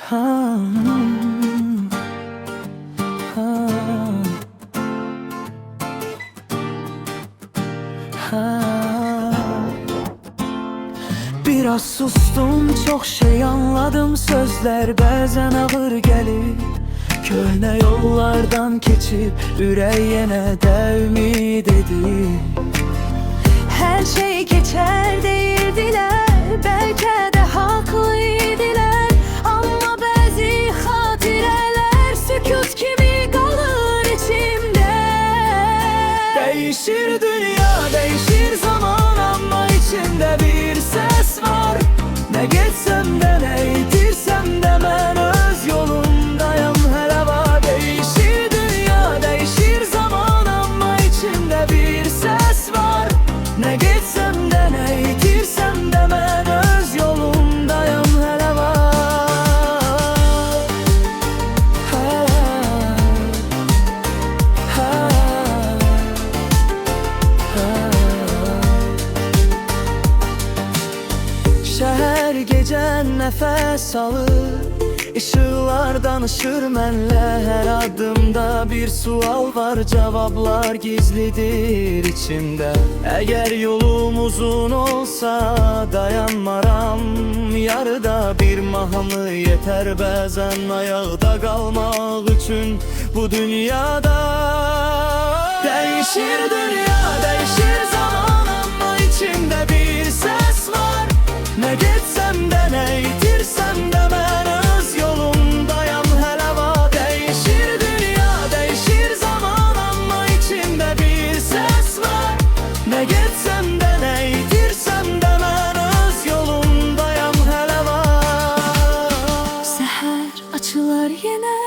Ha, ha, ha. Biraz sustum, çok şey anladım. Sözler bazen ağır gelir. Köhne yollardan keçip yüreğine de ümid edip Her şey geçer değildiler, belki de haklıydılar. Ama bazı hatireler sükut gibi kalır içimde. Değişir dünya, değişir zaman, ama içimde bir ses var. Ne geçsem de ne yitirsem de ben öz yolundayım hele var. Değişir dünya, değişir zaman, ama içimde bir ses var. Ne geçsem de ne yitirsem de ben öz yolundayım hele var. Ha, ha, ha. Şehir gece nefes alır, ışıklar danışır mənlə. Her adımda bir sual var, cevaplar gizlidir içimde. Eğer yolum uzun olsa dayanmaram yarıda. Bir mahnı yeter bazen ayakta kalmak için bu dünyada. Değişir dünya, değişir zaman, ama içimde bir ses var. Ne geçsem de ne yitirsem de ben öz yolundayım hele var. Değişir dünya, değişir zaman, ama içimde bir ses var. Ne geçsem de ne yitirsem de ben öz yolundayım hele var. Seher açılar yine,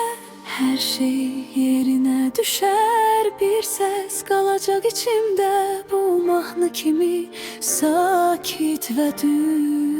her şey yerine düşer. Bir ses kalacak içimde, bu mahnı kimi sakit ve düz.